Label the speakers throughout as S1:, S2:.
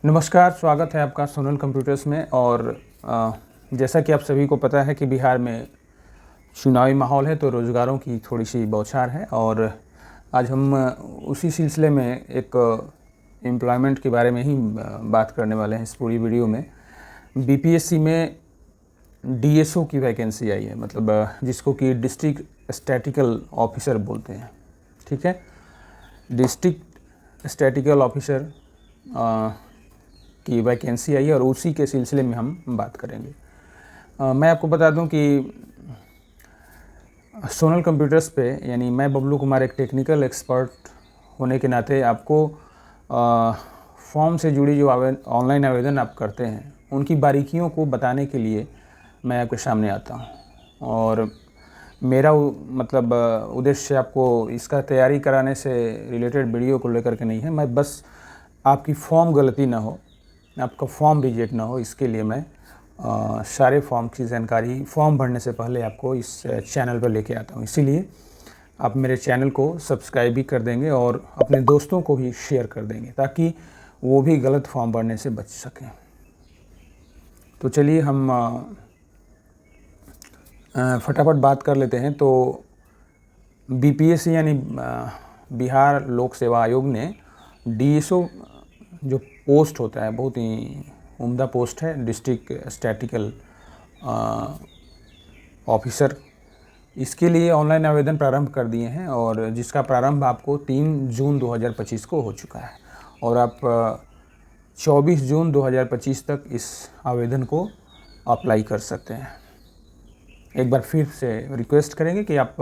S1: नमस्कार, स्वागत है आपका सोनल कंप्यूटर्स में। और जैसा कि आप सभी को पता है कि बिहार में चुनावी माहौल है, तो रोज़गारों की थोड़ी सी बौछार है। और आज हम उसी सिलसिले में एक एम्प्लॉयमेंट के बारे में ही बात करने वाले हैं इस पूरी वीडियो में। बीपीएससी में डीएसओ की वैकेंसी आई है, मतलब जिसको कि डिस्ट्रिक्ट स्टैटिकल ऑफिसर बोलते हैं। ठीक है, डिस्ट्रिक्ट स्टैटिकल ऑफिसर की वैकेंसी आई है और उसी के सिलसिले में हम बात करेंगे। मैं आपको बता दूं कि सोनल कंप्यूटर्स पे, यानी मैं बबलू कुमार एक टेक्निकल एक्सपर्ट होने के नाते आपको फॉर्म से जुड़ी जो ऑनलाइन आवेदन आप करते हैं उनकी बारीकियों को बताने के लिए मैं आपके सामने आता हूं। और मेरा मतलब उद्देश्य आपको इसका तैयारी कराने से रिलेटेड वीडियो को लेकर के नहीं है। मैं बस आपकी फॉर्म गलती ना हो, आपका फॉर्म रिजेक्ट ना हो, इसके लिए मैं सारे फॉर्म की जानकारी फॉर्म भरने से पहले आपको इस चैनल पर लेके आता हूँ। इसीलिए आप मेरे चैनल को सब्सक्राइब भी कर देंगे और अपने दोस्तों को भी शेयर कर देंगे ताकि वो भी गलत फॉर्म भरने से बच सकें। तो चलिए हम फटाफट बात कर लेते हैं। तो बीपीएससी यानी बिहार लोक सेवा आयोग ने डीएसओ जो पोस्ट होता है, बहुत ही उम्दा पोस्ट है, डिस्ट्रिक्ट स्टैटिकल ऑफिसर, इसके लिए ऑनलाइन आवेदन प्रारंभ कर दिए हैं। और जिसका प्रारंभ आपको 3 जून 2025 को हो चुका है और आप 24 जून 2025 तक इस आवेदन को अप्लाई कर सकते हैं। एक बार फिर से रिक्वेस्ट करेंगे कि आप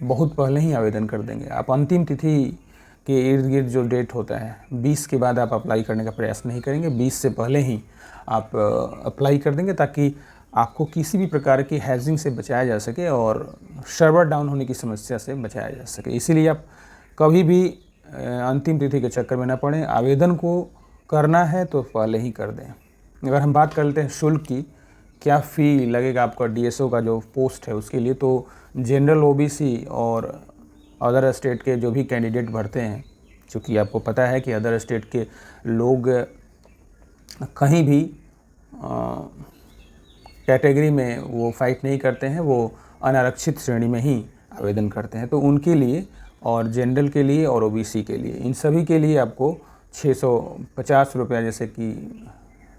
S1: बहुत पहले ही आवेदन कर देंगे। आप अंतिम तिथि के इर्द गिर्द जो डेट होता है 20 के बाद आप अप्लाई करने का प्रयास नहीं करेंगे, 20 से पहले ही आप अप्लाई कर देंगे ताकि आपको किसी भी प्रकार की हैजिंग से बचाया जा सके और सर्वर डाउन होने की समस्या से बचाया जा सके। इसीलिए आप कभी भी अंतिम तिथि के चक्कर में ना पड़ें। आवेदन को करना है तो पहले ही कर दें। अगर हम बात कर लेते हैं शुल्क की, क्या फ़ी लगेगा आपका डीएसओ का जो पोस्ट है उसके लिए, तो जनरल ओबीसी और अदर स्टेट के जो भी कैंडिडेट भरते हैं, चूँकि आपको पता है कि अदर स्टेट के लोग कहीं भी कैटेगरी में वो फाइट नहीं करते हैं, वो अनारक्षित श्रेणी में ही आवेदन करते हैं। तो उनके लिए और जनरल के लिए और ओबीसी के लिए, इन सभी के लिए आपको 650 रुपया, जैसे कि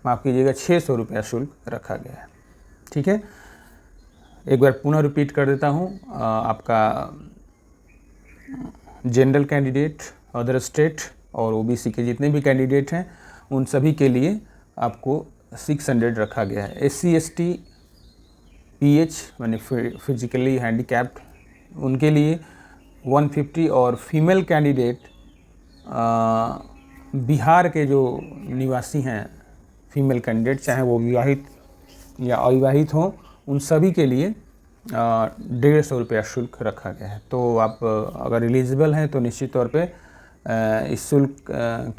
S1: माफ़ कीजिएगा 600 रुपया शुल्क रखा गया है। ठीक है, एक बार पुनः रिपीट कर देता हूँ। आपका जनरल कैंडिडेट, अदर स्टेट और ओबीसी के जितने भी कैंडिडेट हैं उन सभी के लिए आपको 600 रखा गया है। एससी एसटी पीएच यानी फिजिकली हैंडीकैप्ड, उनके लिए 150 और फीमेल कैंडिडेट बिहार के जो निवासी हैं, फीमेल कैंडिडेट चाहे वो विवाहित या अविवाहित हों, उन सभी के लिए 150 रुपया शुल्क रखा गया है। तो आप अगर एलिजिबल हैं तो निश्चित तौर पे इस शुल्क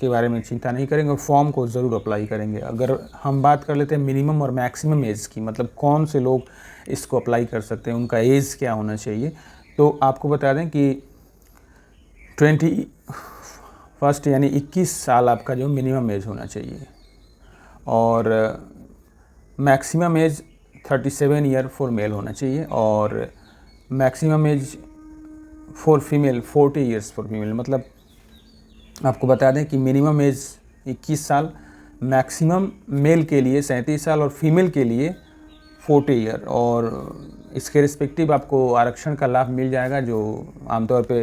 S1: के बारे में चिंता नहीं करेंगे और फॉर्म को ज़रूर अप्लाई करेंगे। अगर हम बात कर लेते हैं मिनिमम और मैक्सिमम एज की, मतलब कौन से लोग इसको अप्लाई कर सकते हैं, उनका एज क्या होना चाहिए, तो आपको बता दें कि 21 यानी 21 साल आपका जो मिनिमम एज होना चाहिए और maximum age 37 year for male होना चाहिए और maximum age for female 40 years for female. मतलब आपको बता दें कि मिनिमम एज 21 साल, मैक्सिमम मेल के लिए 37 साल और फीमेल के लिए 40 ईयर। और इसके रिस्पेक्टिव आपको आरक्षण का लाभ मिल जाएगा जो आमतौर पे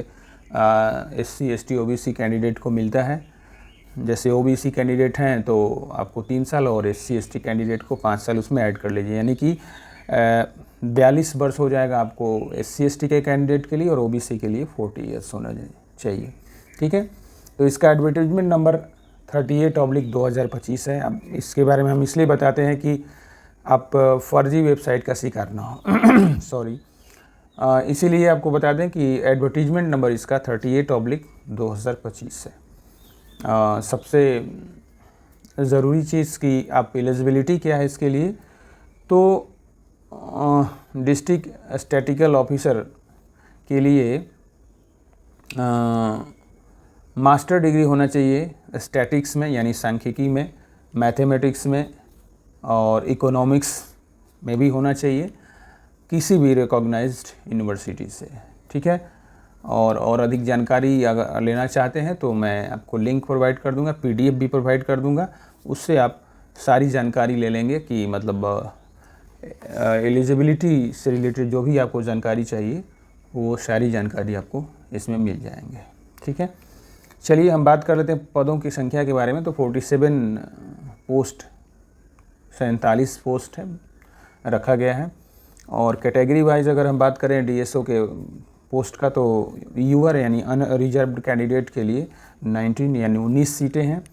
S1: एससी एसटी ओबीसी कैंडिडेट को मिलता है। जैसे ओबीसी कैंडिडेट हैं तो आपको 3 साल और एससी एसटी कैंडिडेट को 5 साल उसमें ऐड कर लीजिए, यानी कि 42 वर्ष हो जाएगा आपको एससी एसटी के कैंडिडेट के लिए और ओबीसी के लिए 40 ईयर्स होना चाहिए। ठीक है, तो इसका एडवर्टीजमेंट नंबर 38/2025 है। अब इसके बारे में हम इसलिए बताते हैं कि आप फर्जी वेबसाइट का शिकार ना हो सॉरी। इसीलिए आपको बता दें कि एडवर्टीजमेंट नंबर इसका 38/2025 है। सबसे ज़रूरी चीज़ कि आप एलिजिबिलिटी क्या है इसके लिए, तो डिस्ट्रिक्ट स्टैटिकल ऑफिसर के लिए मास्टर डिग्री होना चाहिए स्टैटिक्स में यानी सांख्यिकी में, मैथमेटिक्स में और इकोनॉमिक्स में भी होना चाहिए किसी भी रिकॉग्नाइज्ड यूनिवर्सिटी से, ठीक है। और अधिक जानकारी अगर लेना चाहते हैं तो मैं आपको लिंक प्रोवाइड कर दूंगा, PDF भी प्रोवाइड कर दूंगा, उससे आप सारी जानकारी ले लेंगे कि मतलब एलिजिबिलिटी से रिलेटेड जो भी आपको जानकारी चाहिए वो सारी जानकारी आपको इसमें मिल जाएंगे, ठीक है। चलिए हम बात कर लेते हैं पदों की संख्या के बारे में। तो 47 पोस्ट 47 पोस्ट है रखा गया है। और कैटेगरी वाइज अगर हम बात करें DSO के पोस्ट का तो यूआर यानी अनरिजर्व्ड कैंडिडेट के लिए 19 यानी 19 सीटें हैं।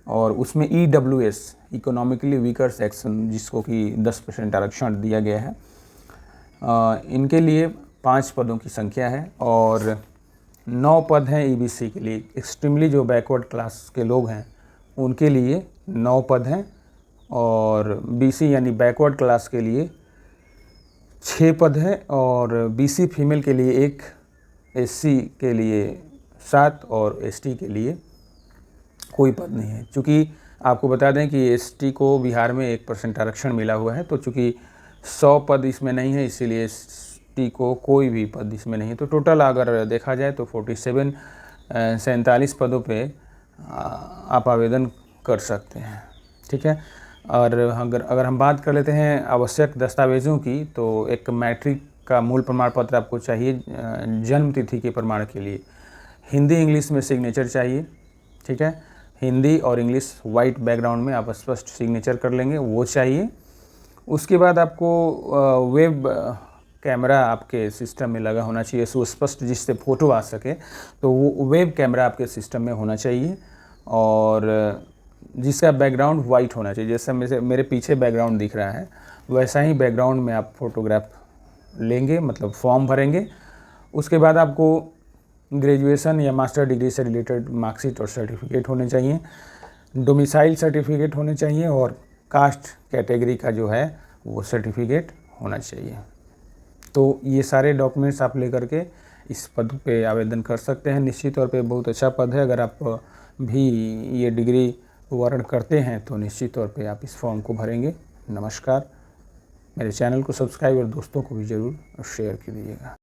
S1: और उसमें EWS इकोनॉमिकली वीकर सेक्शन जिसको कि 10% आरक्षण दिया गया है, इनके लिए 5 पदों की संख्या है। और 9 पद हैं EBC के लिए, एक्सट्रीमली जो बैकवर्ड क्लास के लोग हैं उनके लिए 9 पद हैं। और BC यानी बैकवर्ड क्लास के लिए 6 पद हैं। और BC फीमेल के लिए 1, SC के लिए 7 और ST के लिए कोई पद नहीं है। चूँकि आपको बता दें कि ST को बिहार में 1% आरक्षण मिला हुआ है, तो चूँकि 100 पद इसमें नहीं है इसीलिए ST को कोई भी पद इसमें नहीं है। तो टोटल अगर देखा जाए तो 47 पदों पे आप आवेदन कर सकते हैं, ठीक है। और अगर हम बात कर लेते हैं आवश्यक दस्तावेज़ों की, तो एक मैट्रिक का मूल प्रमाण पत्र आपको चाहिए जन्म तिथि के प्रमाण के लिए। हिंदी इंग्लिश में सिग्नेचर चाहिए, ठीक है। हिंदी और इंग्लिश वाइट बैकग्राउंड में आप स्पष्ट सिग्नेचर कर लेंगे, वो चाहिए। उसके बाद आपको वेब कैमरा आपके सिस्टम में लगा होना चाहिए सुस्पष्ट, जिससे फ़ोटो आ सके, तो वो वेब कैमरा आपके सिस्टम में होना चाहिए। और जिसका बैकग्राउंड वाइट होना चाहिए, जैसे मेरे पीछे बैकग्राउंड दिख रहा है वैसा ही बैकग्राउंड में आप फोटोग्राफ लेंगे, मतलब फॉर्म भरेंगे। उसके बाद आपको ग्रेजुएशन या मास्टर डिग्री से रिलेटेड मार्कशीट और सर्टिफिकेट होने चाहिए, डोमिसाइल सर्टिफिकेट होने चाहिए और कास्ट कैटेगरी का जो है वो सर्टिफिकेट होना चाहिए। तो ये सारे डॉक्यूमेंट्स आप लेकर के इस पद पे आवेदन कर सकते हैं। निश्चित तौर पे बहुत अच्छा पद है। अगर आप भी ये डिग्री वारण करते हैं तो निश्चित तौर पे आप इस फॉर्म को भरेंगे। नमस्कार, मेरे चैनल को सब्सक्राइब और दोस्तों को भी ज़रूर शेयर कीजिएगा।